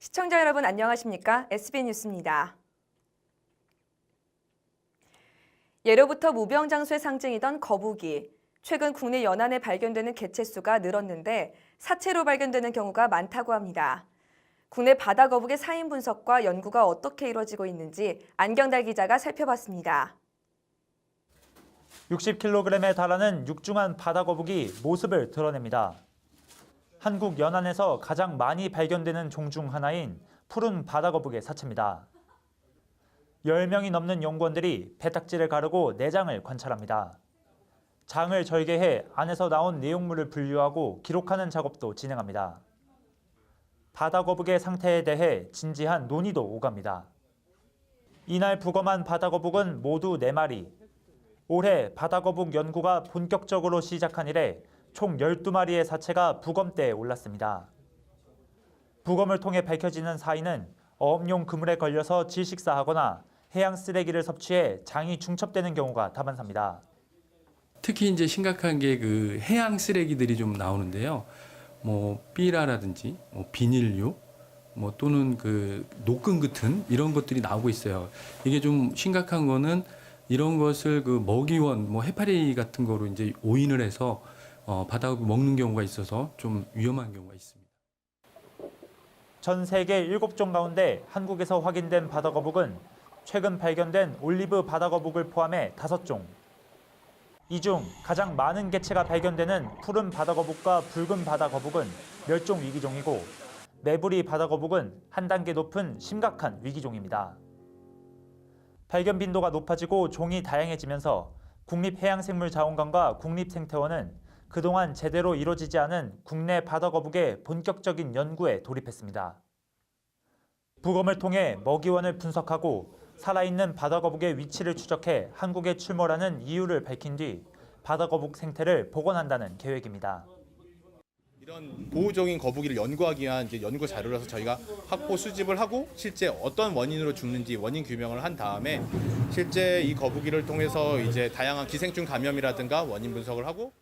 시청자 여러분 안녕하십니까? SB 뉴스입니다. 예로부터 무병장수의 상징이던 거북이. 최근 국내 연안에 발견되는 개체수가 늘었는데 사체로 발견되는 경우가 많다고 합니다. 국내 바다 거북의 사인 분석과 연구가 어떻게 이루어지고 있는지 안경달 기자가 살펴봤습니다. 60kg에 달하는 육중한 바다 거북이 모습을 드러냅니다. 한국 연안에서 가장 많이 발견되는 종 중 하나인 푸른 바다 거북의 사체입니다. 10명이 넘는 연구원들이 배딱지를 가르고 내장을 관찰합니다. 장을 절개해 안에서 나온 내용물을 분류하고 기록하는 작업도 진행합니다. 바다 거북의 상태에 대해 진지한 논의도 오갑니다. 이날 부검한 바다 거북은 모두 4마리. 올해 바다 거북 연구가 본격적으로 시작한 이래 총 12마리의 사체가 부검대에 올랐습니다. 부검을 통해 밝혀지는 사인은 어업용 그물에 걸려서 질식사하거나 해양 쓰레기를 섭취해 장이 중첩되는 경우가 다반사입니다. 특히 이제 심각한 게 그 해양 쓰레기들이 좀 나오는데요. 삐라라든지 비닐류, 또는 그 노끈 같은 이런 것들이 나오고 있어요. 이게 좀 심각한 거는 이런 것을 그 먹이원, 해파리 같은 거로 이제 오인을 해서 바다거북 먹는 경우가 있어서 좀 위험한 경우가 있습니다. 전 세계 7종 가운데 한국에서 확인된 바다 거북은 최근 발견된 올리브 바다 거북을 포함해 5종. 이 중 가장 많은 개체가 발견되는 푸른 바다 거북과 붉은 바다 거북은 멸종 위기종이고 매부리 바다 거북은 한 단계 높은 심각한 위기종입니다. 발견 빈도가 높아지고 종이 다양해지면서 국립해양생물자원관과 국립생태원은 그동안 제대로 이루어지지 않은 국내 바다 거북의 본격적인 연구에 돌입했습니다. 부검을 통해 먹이원을 분석하고 살아있는 바다 거북의 위치를 추적해 한국에 출몰하는 이유를 밝힌 뒤 바다 거북 생태를 복원한다는 계획입니다. 이런 보호종인 거북이를 연구하기 위한 연구 자료라서 저희가 확보 수집을 하고 실제 어떤 원인으로 죽는지 원인 규명을 한 다음에 실제 이 거북이를 통해서 이제 다양한 기생충 감염이라든가 원인 분석을 하고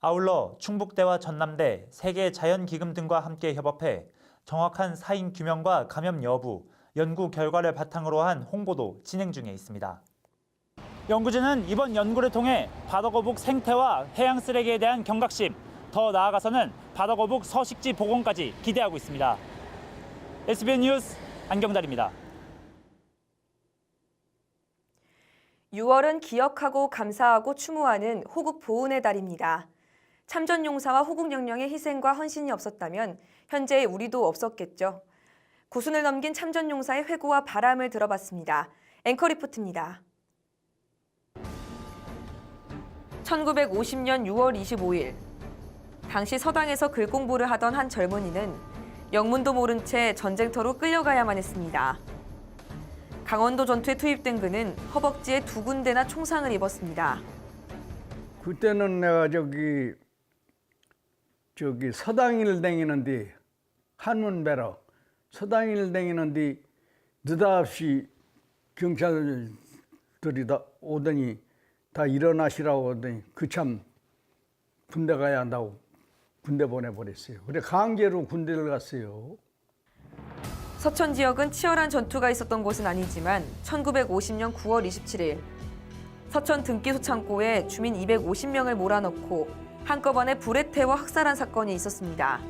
아울러 충북대와 전남대, 세계자연기금 등과 함께 협업해 정확한 사인 규명과 감염 여부, 연구 결과를 바탕으로 한 홍보도 진행 중에 있습니다. 연구진은 이번 연구를 통해 바다거북 생태와 해양 쓰레기에 대한 경각심, 더 나아가서는 바다거북 서식지 복원까지 기대하고 있습니다. SBN 뉴스 안경달입니다. 6월은 기억하고 감사하고 추모하는 호국 보훈의 달입니다. 참전용사와 호국영령의 희생과 헌신이 없었다면 현재의 우리도 없었겠죠. 구순을 넘긴 참전용사의 회고와 바람을 들어봤습니다. 앵커 리포트입니다. 1950년 6월 25일, 당시 서당에서 글 공부를 하던 한 젊은이는 영문도 모른 채 전쟁터로 끌려가야만 했습니다. 강원도 전투에 투입된 그는 허벅지에 2군데나 총상을 입었습니다. 그때는 내가 저기 서당일 댕기는데 한문 배러 서당일 댕기는데 느닷없이 경찰들이 다 오더니 다 일어나시라고 하더니 그참 군대 가야 한다고 군대 보내버렸어요. 그래 강제로 군대를 갔어요. 서천 지역은 치열한 전투가 있었던 곳은 아니지만 1950년 9월 27일 서천 등기소 창고에 주민 250명을 몰아넣고 한꺼번에 불에 태워 학살한 사건이 있었습니다.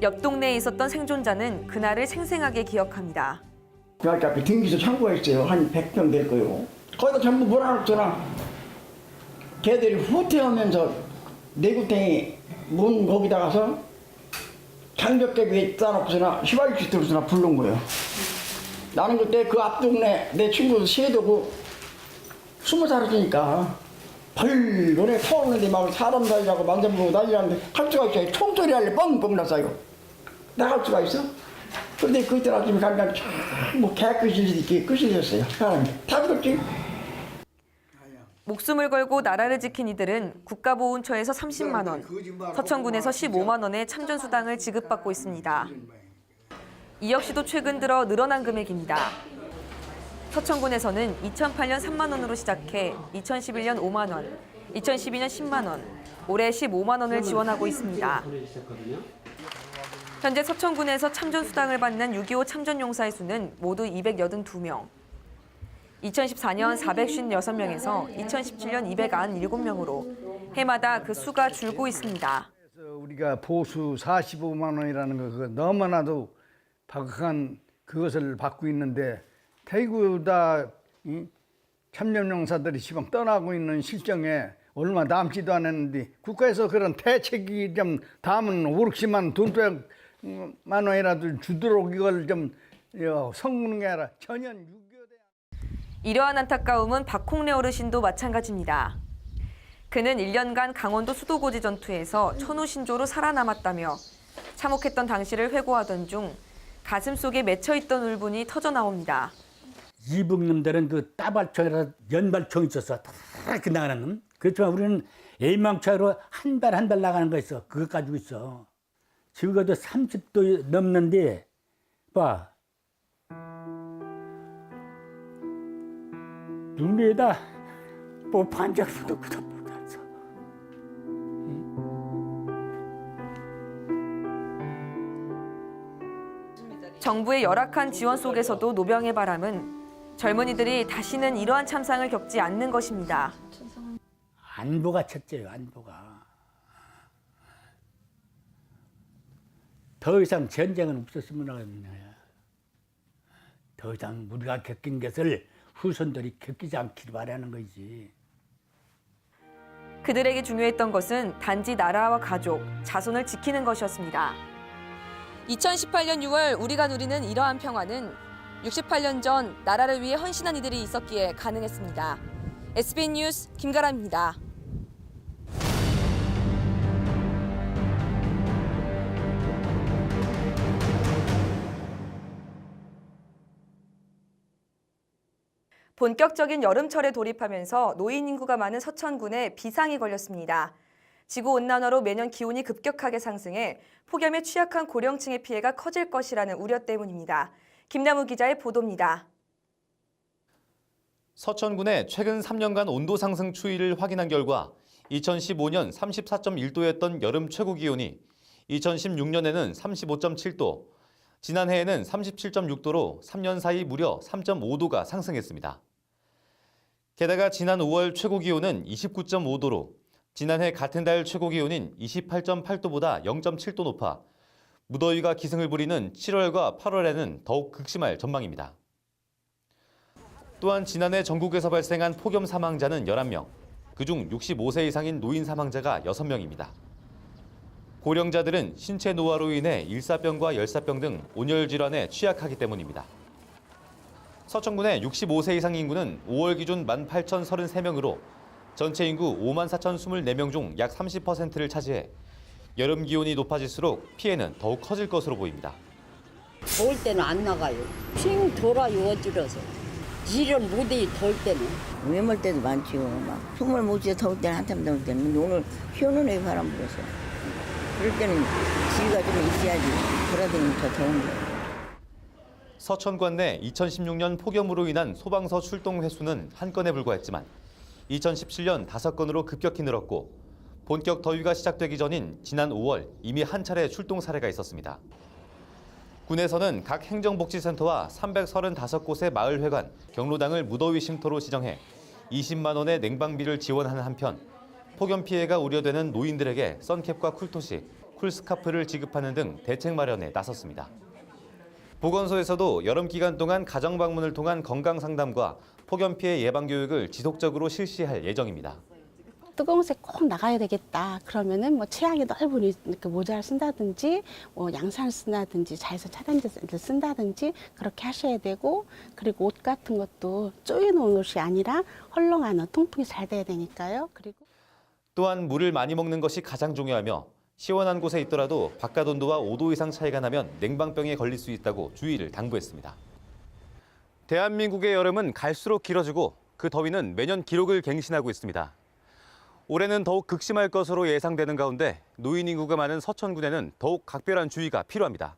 옆 동네에 있었던 생존자는 그날을 생생하게 기억합니다. 저 앞에 등기소 창고가 있어요. 한 100평 될 거예요. 거기다 전부 몰아넣잖아. 걔들이 후퇴하면서 내구탱이 문 거기다 가서 장벽개비에 싸놓고서나 휘발유 들고서나 부른 거예요. 나는 그때 그 앞 동네 내 친구 셋하고 20살이니까 벌거네 터오는데 막 사람 살자고 망자 부르고 난리났는데 할 수가 있어요. 총소리 할래 뻥뻥 났어요. 나갈 수가 있어? 그런데 그때 아침에 가니까 뭐 개끝이 이렇게 끝이 됐어요. 사람이 다 그렇지. 목숨을 걸고 나라를 지킨 이들은 국가보훈처에서 30만 원, 서천군에서 15만 원의 참전수당을 지급받고 있습니다. 이 역시도 최근 들어 늘어난 금액입니다. 서천군에서는 2008년 3만 원으로 시작해 2011년 5만 원, 2012년 10만 원, 올해 15만 원을 지원하고 있습니다. 현재 서천군에서 참전 수당을 받는 6.25 참전용사의 수는 모두 282명. 2014년 456명에서 2017년 297명으로 해마다 그 수가 줄고 있습니다. 그래서 우리가 보수 45만 원이라는 거 그거 너무나도 박한 그것을 받고 있는데 대구다 참전용사들이 지금 떠나고 있는 실정에 얼마 남지도 않았는데 국가에서 그런 대책이 좀 다음은 5, 60만 돈 200만 원이라도 주도록 이걸 좀 성구는 게 아니라 전혀 이러한 안타까움은 박홍래 어르신도 마찬가지입니다. 그는 1년간 강원도 수도고지 전투에서 천우신조로 살아남았다며 참혹했던 당시를 회고하던 중 가슴 속에 맺혀있던 울분이 터져 나옵니다. 이북놈들은 그 따발총이라 연발총 있었어. 다 이렇게 나가는 놈. 그렇지만 우리는 A망차로 한 발 한 발 나가는 거 있어. 그거 가지고 있어. 지금도 30도 넘는데 봐. 눈에다 뭐 반짝도 그도 못하죠. 정부의 열악한 지원 속에서도 노병의 바람은 젊은이들이 다시는 이러한 참상을 겪지 않는 것입니다. 안보가 첫째예요. 안보가. 더 이상 전쟁은 없었으면 하겠네요. 더 이상 우리가 겪은 것을 후손들이 겪이지 않기를 바라는 거지. 그들에게 중요했던 것은 단지 나라와 가족, 자손을 지키는 것이었습니다. 2018년 6월 우리가 누리는 이러한 평화는 68년 전 나라를 위해 헌신한 이들이 있었기에 가능했습니다. SBN 뉴스 김가람입니다. 본격적인 여름철에 돌입하면서 노인 인구가 많은 서천군에 비상이 걸렸습니다. 지구온난화로 매년 기온이 급격하게 상승해 폭염에 취약한 고령층의 피해가 커질 것이라는 우려 때문입니다. 김남우 기자의 보도입니다. 서천군의 최근 3년간 온도 상승 추이를 확인한 결과 2015년 34.1도였던 여름 최고 기온이 2016년에는 35.7도, 지난해에는 37.6도로 3년 사이 무려 3.5도가 상승했습니다. 게다가 지난 5월 최고 기온은 29.5도로 지난해 같은 달 최고 기온인 28.8도보다 0.7도 높아 무더위가 기승을 부리는 7월과 8월에는 더욱 극심할 전망입니다. 또한 지난해 전국에서 발생한 폭염 사망자는 11명, 그중 65세 이상인 노인 사망자가 6명입니다. 고령자들은 신체 노화로 인해 일사병과 열사병 등 온열 질환에 취약하기 때문입니다. 서천군의 65세 이상 인구는 5월 기준 18,033명으로 전체 인구 54,024명 중 약 30%를 차지해 여름 기온이 높아질수록 피해는 더욱 커질 것으로 보입니다. 더울 때는 안 나가요. 핑 돌아요 어지러서. 일을 못해 더울 때는. 외몰 때도 많지요. 막 숨을 못 쉬어 더울 때는 한참 더울 때는. 근데 오늘 시원한 애 바람 불어서. 그럴 때는 지위가 좀 있어야지. 돌아다니면 더 더운 거예요. 서천관 내 2016년 폭염으로 인한 소방서 출동 횟수는 한 건에 불과했지만 2017년 5건으로 급격히 늘었고 본격 더위가 시작되기 전인 지난 5월 이미 한 차례 출동 사례가 있었습니다. 군에서는 각 행정복지센터와 335곳의 마을회관, 경로당을 무더위 쉼터로 지정해 20만 원의 냉방비를 지원하는 한편 폭염 피해가 우려되는 노인들에게 선캡과 쿨토시, 쿨스카프를 지급하는 등 대책 마련에 나섰습니다. 보건소에서도 여름 기간 동안 가정 방문을 통한 건강 상담과 폭염 피해 예방 교육을 지속적으로 실시할 예정입니다. 뜨거운 색 꼭 나가야 되겠다. 그러면은 뭐 체형이 넓은 이렇게 모자를 쓴다든지, 뭐 양산을 쓴다든지, 자외선 차단제를 쓴다든지 그렇게 하셔야 되고, 그리고 옷 같은 것도 쪼여놓은 옷이 아니라 헐렁한 옷, 통풍이 잘 돼야 되니까요. 그리고 또한 물을 많이 먹는 것이 가장 중요하며 시원한 곳에 있더라도 바깥 온도와 5도 이상 차이가 나면 냉방병에 걸릴 수 있다고 주의를 당부했습니다. 대한민국의 여름은 갈수록 길어지고 그 더위는 매년 기록을 갱신하고 있습니다. 올해는 더욱 극심할 것으로 예상되는 가운데 노인 인구가 많은 서천군에는 더욱 각별한 주의가 필요합니다.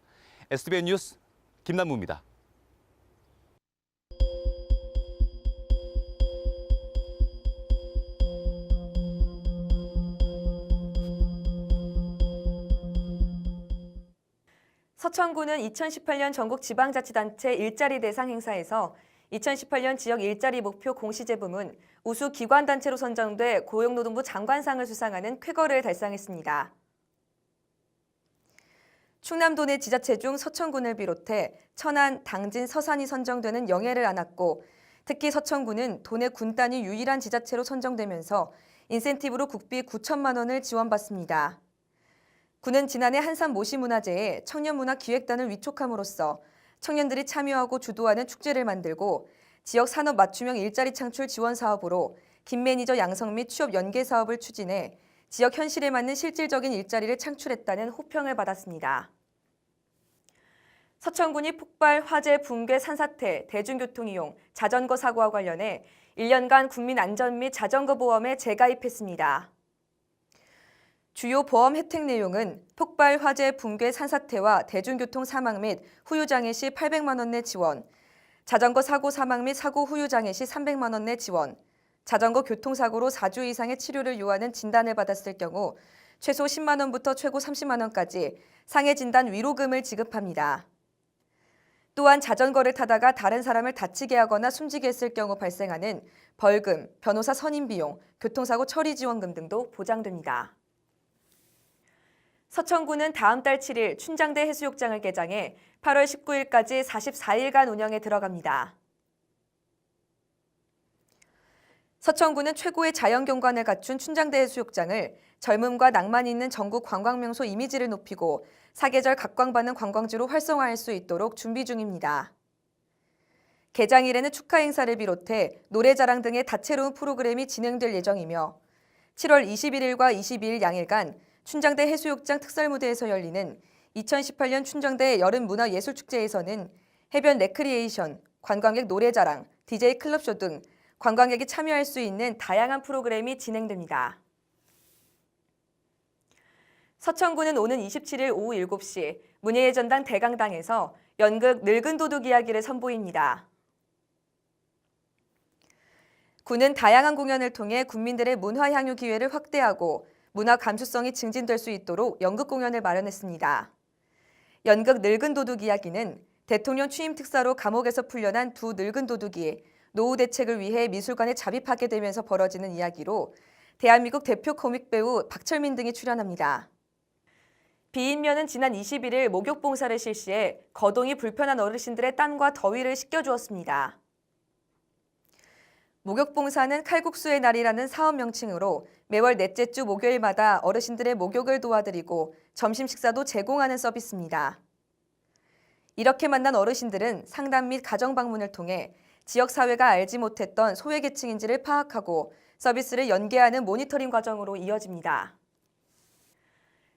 SBN 뉴스 김남무입니다. 서천구는 2018년 전국 지방자치단체 일자리 대상 행사에서 2018년 지역 일자리 목표 공시제 부문 우수 기관단체로 선정돼 고용노동부 장관상을 수상하는 쾌거를 달성했습니다. 충남도 내 지자체 중 서천군을 비롯해 천안, 당진, 서산이 선정되는 영예를 안았고 특히 서천군은 도내 군 단위 유일한 지자체로 선정되면서 인센티브로 국비 9천만 원을 지원받습니다. 군은 지난해 한산 모시문화제에 청년문화기획단을 위촉함으로써 청년들이 참여하고 주도하는 축제를 만들고 지역 산업 맞춤형 일자리 창출 지원 사업으로 김 매니저 양성 및 취업 연계 사업을 추진해 지역 현실에 맞는 실질적인 일자리를 창출했다는 호평을 받았습니다. 서천군이 폭발, 화재, 붕괴, 산사태, 대중교통 이용, 자전거 사고와 관련해 1년간 국민 안전 및 자전거 보험에 재가입했습니다. 주요 보험 혜택 내용은 폭발, 화재, 붕괴, 산사태와 대중교통 사망 및 후유 장애 시 800만 원 내 지원, 자전거 사고 사망 및 사고 후유 장애 시 300만 원 내 지원, 자전거 교통사고로 4주 이상의 치료를 요하는 진단을 받았을 경우 최소 10만 원부터 최고 30만 원까지 상해 진단 위로금을 지급합니다. 또한 자전거를 타다가 다른 사람을 다치게 하거나 숨지게 했을 경우 발생하는 벌금, 변호사 선임 비용, 교통사고 처리 지원금 등도 보장됩니다. 서천구는 다음 달 7일 춘장대 해수욕장을 개장해 8월 19일까지 44일간 운영에 들어갑니다. 서천구는 최고의 자연경관을 갖춘 춘장대 해수욕장을 젊음과 낭만 있는 전국 관광명소 이미지를 높이고 사계절 각광받는 관광지로 활성화할 수 있도록 준비 중입니다. 개장일에는 축하 행사를 비롯해 노래자랑 등의 다채로운 프로그램이 진행될 예정이며 7월 21일과 22일 양일간 춘장대 해수욕장 특설무대에서 열리는 2018년 춘장대 여름문화예술축제에서는 해변 레크리에이션, 관광객 노래자랑, DJ 클럽쇼 등 관광객이 참여할 수 있는 다양한 프로그램이 진행됩니다. 서천구는 오는 27일 오후 7시 문예의 전당 대강당에서 연극 늙은 도둑 이야기를 선보입니다. 구는 다양한 공연을 통해 국민들의 문화 향유 기회를 확대하고 문화 감수성이 증진될 수 있도록 연극 공연을 마련했습니다. 연극 늙은 도둑 이야기는 대통령 취임 특사로 감옥에서 풀려난 두 늙은 도둑이 노후 대책을 위해 미술관에 잡입하게 되면서 벌어지는 이야기로 대한민국 대표 코믹 배우 박철민 등이 출연합니다. 비인면은 지난 21일 목욕 봉사를 실시해 거동이 불편한 어르신들의 땀과 더위를 식혀주었습니다. 목욕 봉사는 칼국수의 날이라는 사업 명칭으로 매월 넷째 주 목요일마다 어르신들의 목욕을 도와드리고 점심 식사도 제공하는 서비스입니다. 이렇게 만난 어르신들은 상담 및 가정 방문을 통해 지역사회가 알지 못했던 소외계층인지를 파악하고 서비스를 연계하는 모니터링 과정으로 이어집니다.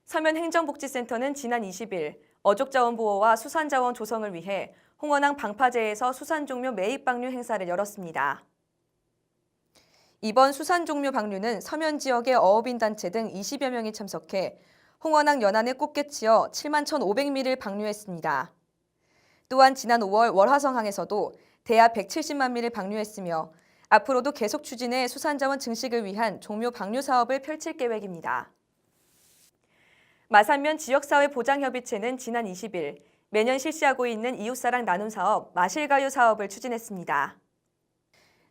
서면행정복지센터는 지난 20일 어족자원 보호와 수산자원 조성을 위해 홍원항 방파제에서 수산종묘 매입 방류 행사를 열었습니다. 이번 수산종묘 방류는 서면 지역의 어업인 단체 등 20여 명이 참석해 홍원항 연안에 꽃게치어 7만 1,500미를 방류했습니다. 또한 지난 5월 월화성항에서도 대하 170만 미를 방류했으며 앞으로도 계속 추진해 수산자원 증식을 위한 종묘 방류 사업을 펼칠 계획입니다. 마산면 지역사회 보장협의체는 지난 20일 매년 실시하고 있는 이웃사랑 나눔 사업 마실가요 사업을 추진했습니다.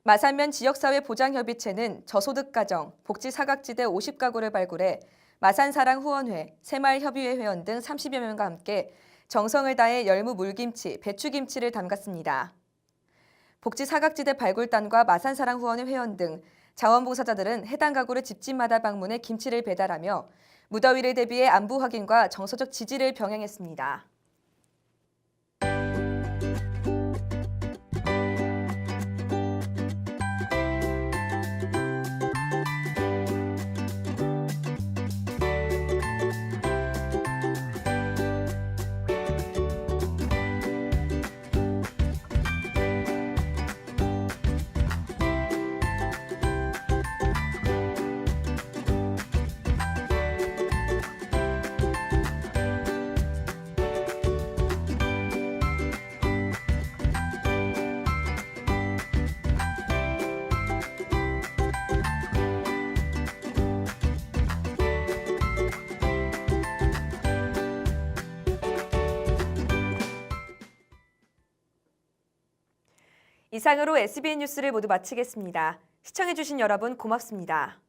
마산면 지역사회 보장협의체는 저소득가정, 복지사각지대 50가구를 발굴해 마산사랑 후원회, 새마을협의회 회원 등 30여 명과 함께 정성을 다해 열무 물김치, 배추김치를 담갔습니다. 복지사각지대 발굴단과 마산사랑 후원회 회원 등 자원봉사자들은 해당 가구를 집집마다 방문해 김치를 배달하며 무더위를 대비해 안부 확인과 정서적 지지를 병행했습니다. 이상으로 SBN 뉴스를 모두 마치겠습니다. 시청해주신 여러분 고맙습니다.